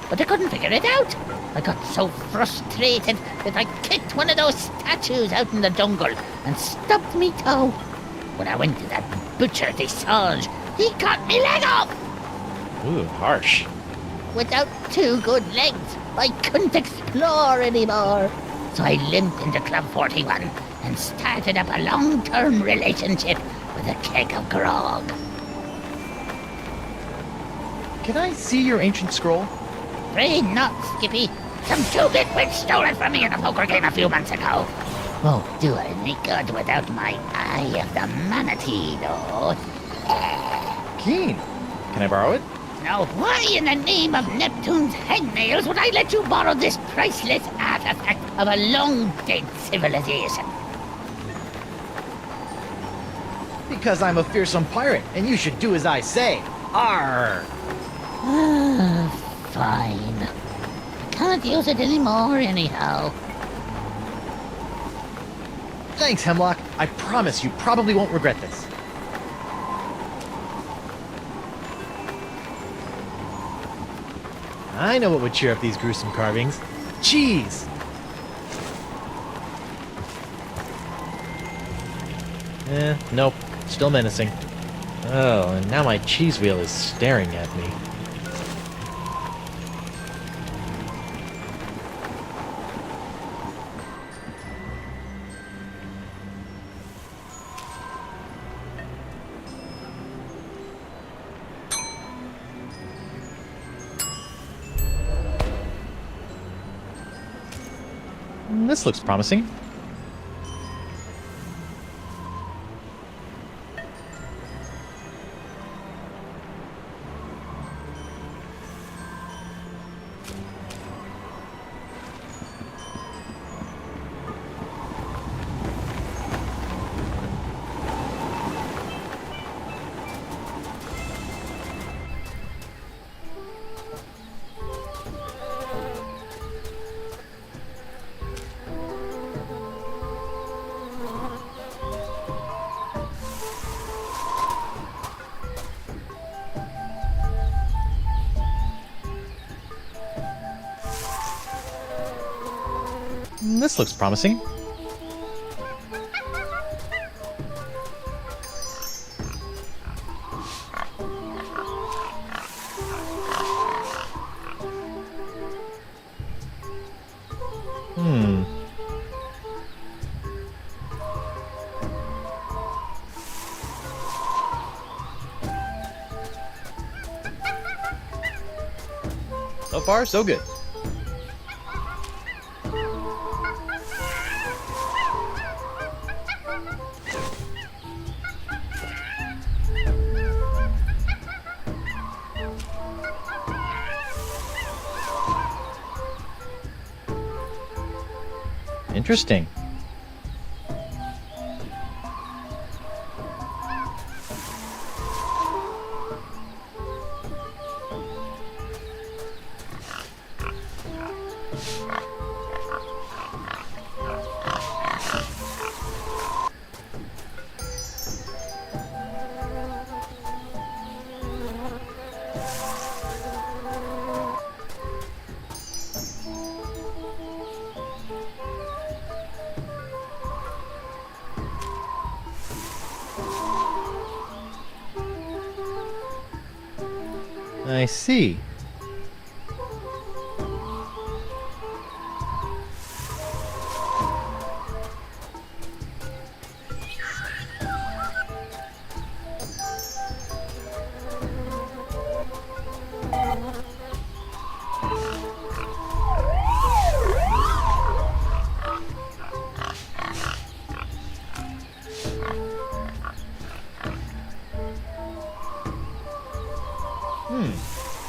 But I couldn't figure it out. I got so frustrated that I kicked one of those statues out in the jungle and stubbed me toe. When I went to that butcher Desange, he cut me leg off! Ooh, harsh. Without 2 good legs, I couldn't explore anymore. So I limped into Club 41 and started up a long-term relationship with a keg of grog. Can I see your ancient scroll? Afraid not, Skippy. Some 2-bit witch stole it from me in a poker game a few months ago. Won't do any good without my Eye of the Manatee, though. Keen. Can I borrow it? Now, why in the name of Neptune's hangnails would I let you borrow this priceless artifact of a long-dead civilization? Because I'm a fearsome pirate, and you should do as I say. Arr! Fine. I can't use it anymore, anyhow. Thanks, Hemlock. I promise you probably won't regret this. I know what would cheer up these gruesome carvings. Cheese! Nope. Still menacing. Oh, and now my cheese wheel is staring at me. This looks promising. This looks promising. So far, so good. Interesting. I see.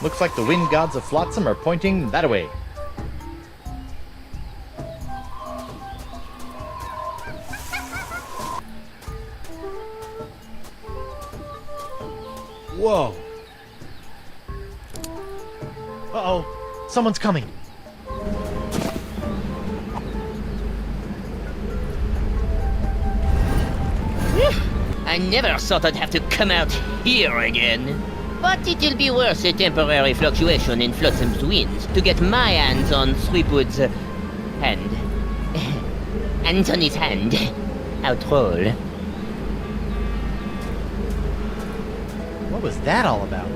Looks like the wind gods of Flotsam are pointing that way. Whoa. Uh-oh. Someone's coming. I never thought I'd have to come out here again. But it'll be worth a temporary fluctuation in Flotsam's winds to get my hands on Threepwood's hand. Hands on his hand. How troll. What was that all about?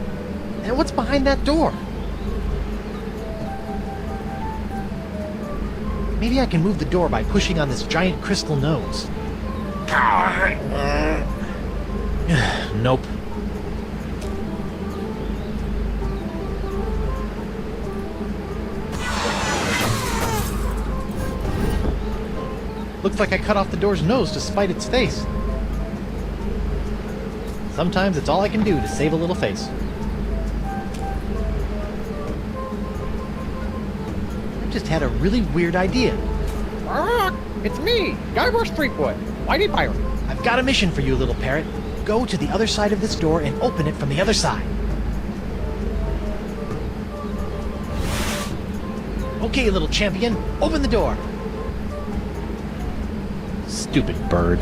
And what's behind that door? Maybe I can move the door by pushing on this giant crystal nose. Nope. Looks like I cut off the door's nose to spite its face. Sometimes it's all I can do to save a little face. I just had a really weird idea. It's me, Guybrush Threepwood, Whitey Pirate. I've got a mission for you, little parrot. Go to the other side of this door and open it from the other side. Okay, little champion, open the door. Stupid bird.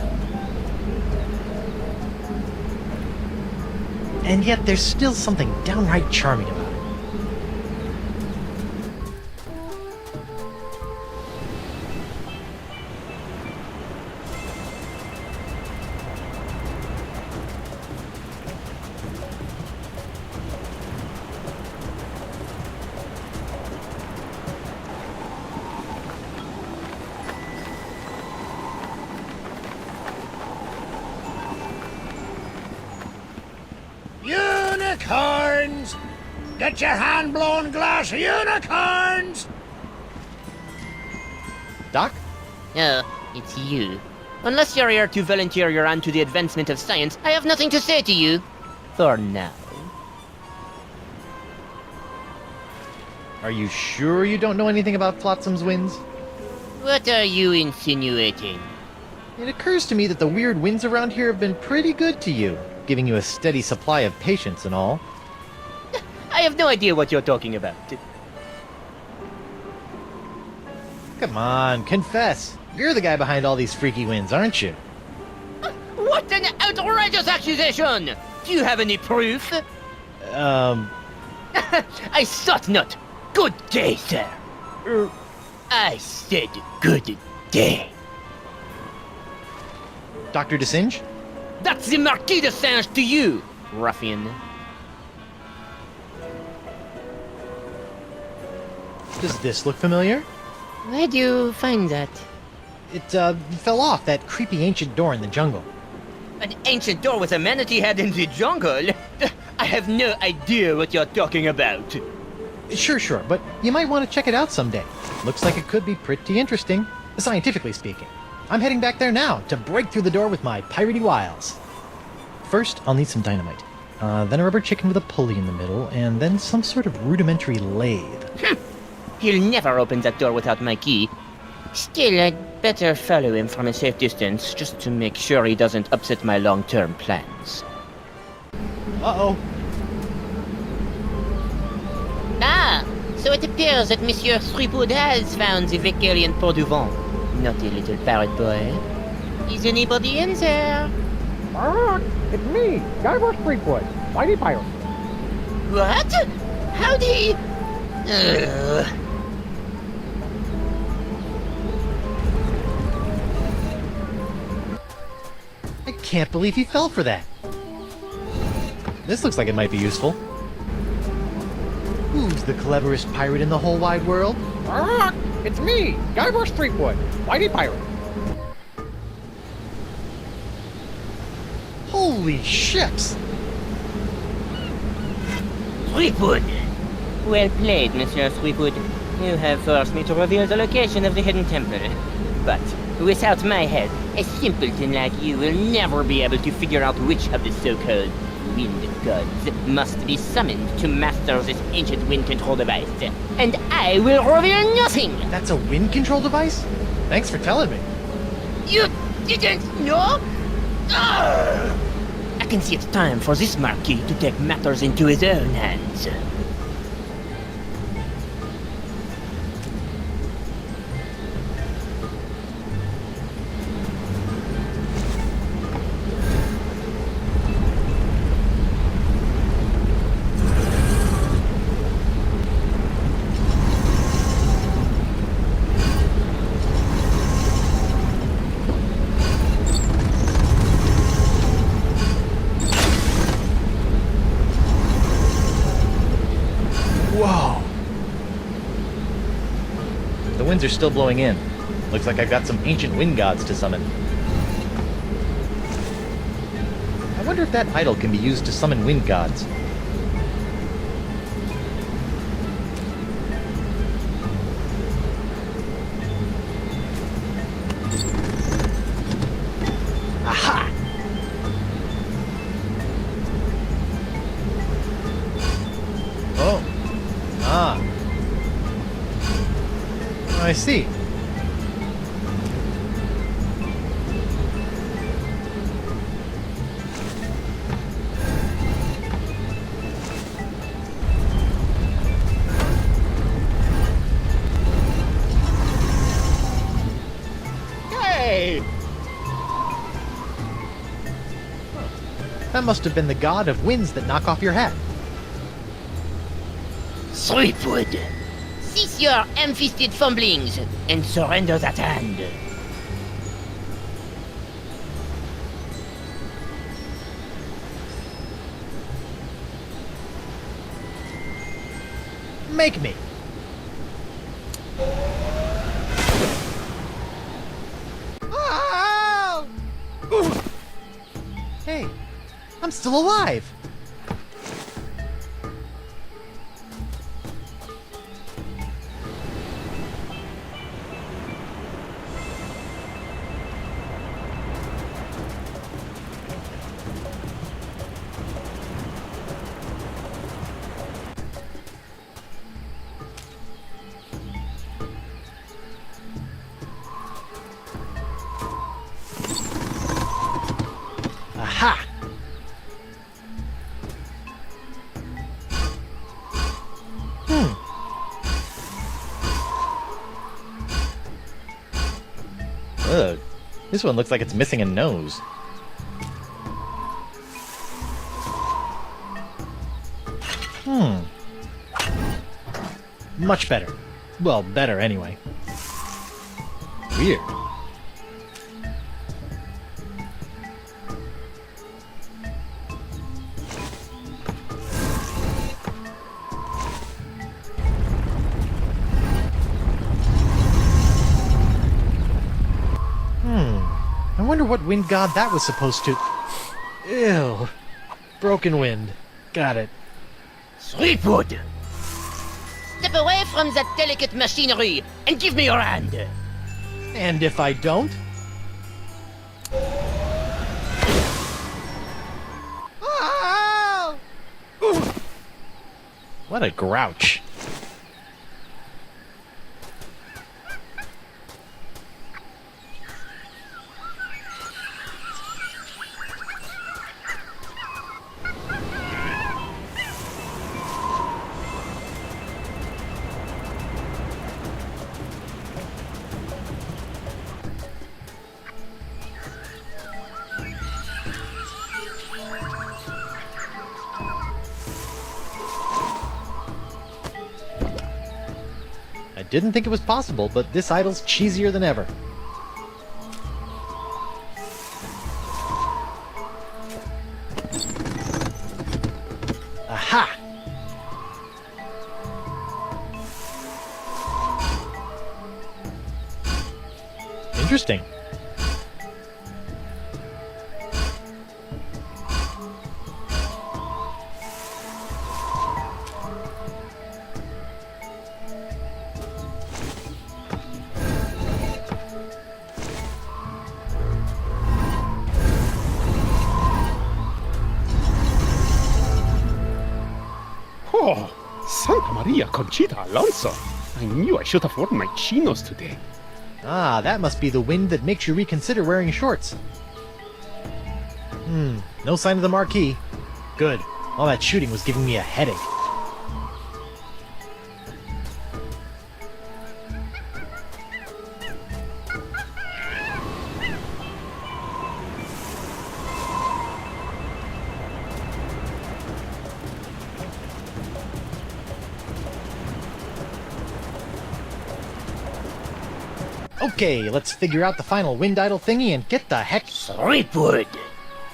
And yet there's still something downright charming about it. Unicorns! Get your hand-blown glass unicorns! Doc? Oh, it's you. Unless you're here to volunteer your hand to the advancement of science, I have nothing to say to you. For now. Are you sure you don't know anything about Flotsam's winds? What are you insinuating? It occurs to me that the weird winds around here have been pretty good to you, giving you a steady supply of patience and all. I have no idea what you're talking about. Come on, confess. You're the guy behind all these freaky winds, aren't you? What an outrageous accusation! Do you have any proof? I thought not. Good day, sir. I said good day. Dr. DeSinge? That's the Marquis de Singe to you, ruffian. Does this look familiar? Where do you find that? It, fell off that creepy ancient door in the jungle. An ancient door with a manatee head in the jungle? I have no idea what you're talking about. Sure, but you might want to check it out someday. Looks like it could be pretty interesting, scientifically speaking. I'm heading back there now to break through the door with my piratey wiles. First, I'll need some dynamite. Then a rubber chicken with a pulley in the middle, and then some sort of rudimentary lathe. He'll never open that door without my key. Still, I'd better follow him from a safe distance, just to make sure he doesn't upset my long-term plans. Uh-oh. Ah, so it appears that Monsieur Threepwood has found the Vicarian Port du Vent. Naughty little parrot boy. Is anybody in there? It's me, Guybrush Threepwood, mighty pirate. What? How'd he... I can't believe he fell for that. This looks like it might be useful. Who's the cleverest pirate in the whole wide world? It's me, Guybrush Threepwood, mighty pirate. Holy ships! Threepwood! Well played, Monsieur Threepwood. You have forced me to reveal the location of the hidden temple. But without my help, a simpleton like you will never be able to figure out which of the so-called wind gods must be summoned to master this ancient wind control device. And I will reveal nothing! That's a wind control device? Thanks for telling me. You didn't know? Ugh! I can see it's time for this Marquis to take matters into his own hands. Whoa! The winds are still blowing in. Looks like I've got some ancient wind gods to summon. I wonder if that idol can be used to summon wind gods. Aha! Oh. Ah. I see. Hey! That must have been the god of winds that knock off your hat. Threepwood, cease your ham-fisted fumblings and surrender that hand. Make me. Oh! Hey, I'm still alive. Aha! Ugh. This one looks like it's missing a nose. Much better. Well, better anyway. Weird. I wonder what wind god that was supposed to... Ew. Broken wind. Got it. Threepwood! Step away from that delicate machinery and give me your hand! And if I don't? Oh! What a grouch. I didn't think it was possible, but this idol's cheesier than ever. Aha! Interesting. Oh, Santa Maria Conchita Alonso. I knew I should have worn my chinos today. Ah, that must be the wind that makes you reconsider wearing shorts. No sign of the marquee. Good. All that shooting was giving me a headache. Okay, let's figure out the final wind idol thingy and get the heck... Threepwood!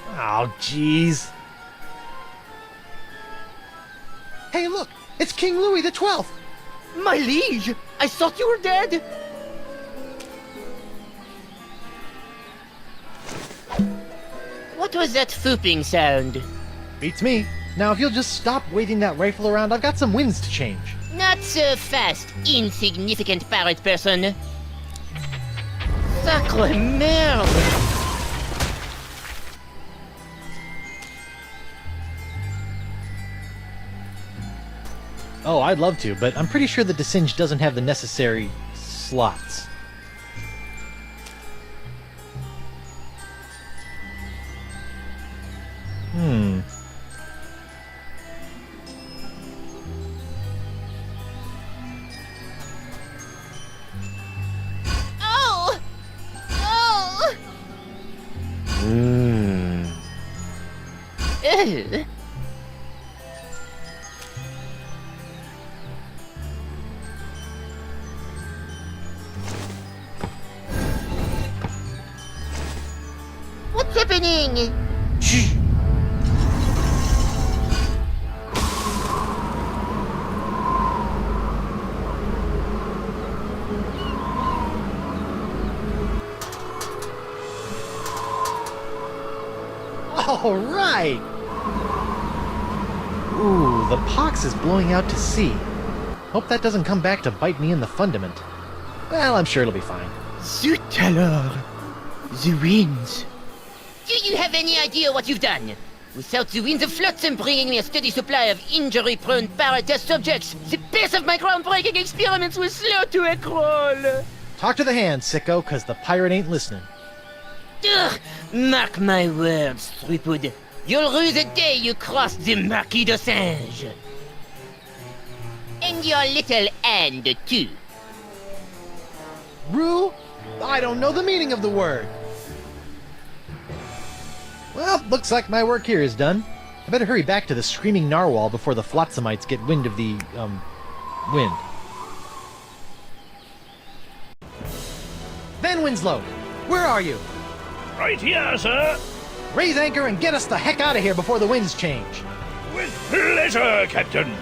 Oh, jeez. Hey, look! It's King Louis the 12th! My liege! I thought you were dead! What was that whooping sound? Beats me. Now, if you'll just stop waving that rifle around, I've got some winds to change. Not so fast, insignificant pirate person. Sacre merde! Oh, I'd love to, but I'm pretty sure the Desynge doesn't have the necessary slots. Oh! Oh! Ew. What's happening? Shh! All right! Ooh, the pox is blowing out to sea. Hope that doesn't come back to bite me in the fundament. Well, I'm sure it'll be fine. Zut alors! The winds. Do you have any idea what you've done? Without the winds of flotsam bringing me a steady supply of injury-prone pirate test subjects, the pace of my groundbreaking experiments was slow to a crawl. Talk to the hand, sicko, cause the pirate ain't listening. Ugh, mark my words, Threepwood. You'll rue the day you cross the Marquis de Singe. And your little hand, too. Rue? I don't know the meaning of the word. Well, looks like my work here is done. I better hurry back to the screaming narwhal before the flotsamites get wind of the, wind. Van Winslow, where are you? Right here, sir. Raise anchor and get us the heck out of here before the winds change. With pleasure, Captain.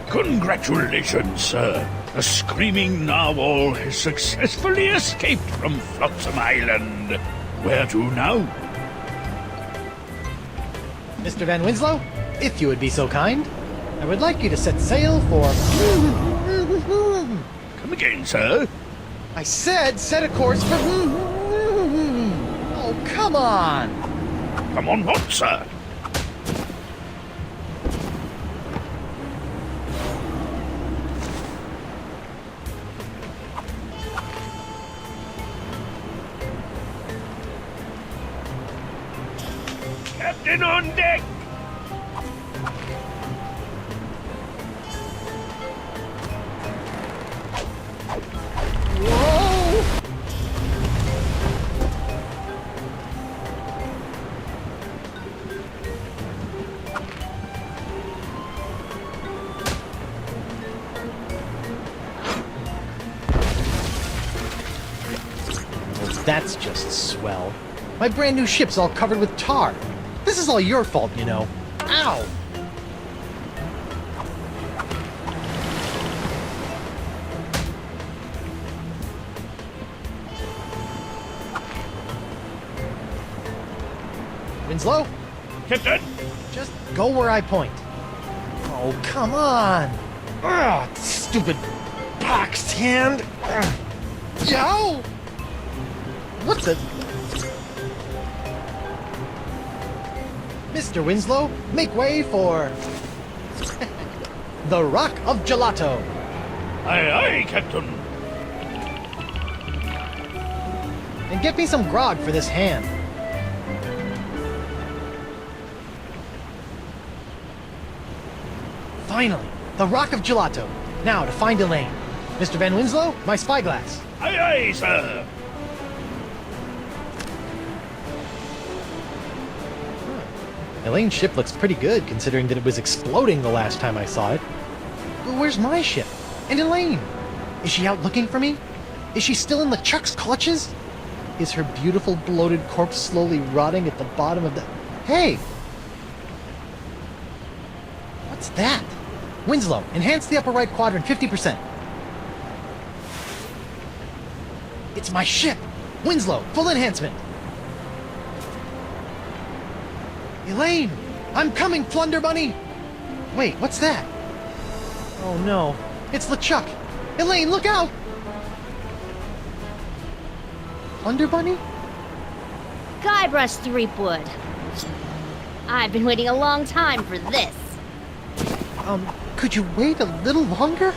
Congratulations, sir. The screaming narwhal has successfully escaped from Flotsam Island. Where to now? Mr. Van Winslow, if you would be so kind, I would like you to set sail for... Come again, sir? I said set a course for... Oh, come on! Come on what, sir? Captain on deck! Whoa! Oh, that's just swell. My brand new ship's all covered with tar. This is all your fault, you know. Ow! Winslow? Captain! Just go where I point. Oh, come on! Ugh, stupid boxed hand! Ugh. Yo! What the... Mr. Winslow, make way for... the Rock of Gelato. Aye, aye, Captain. And get me some grog for this hand. Finally, the Rock of Gelato. Now to find Elaine. Mr. Van Winslow, my spyglass. Aye, aye, sir. Elaine's ship looks pretty good, considering that it was exploding the last time I saw it. But where's my ship? And Elaine? Is she out looking for me? Is she still in LeChuck's clutches? Is her beautiful bloated corpse slowly rotting at the bottom of the... Hey! What's that? Winslow, enhance the upper right quadrant 50%. It's my ship! Winslow, full enhancement! Elaine! I'm coming, Plunder Bunny! Wait, what's that? Oh no, it's LeChuck! Elaine, look out! Plunder Bunny? Guybrush Threepwood. I've been waiting a long time for this. Could you wait a little longer?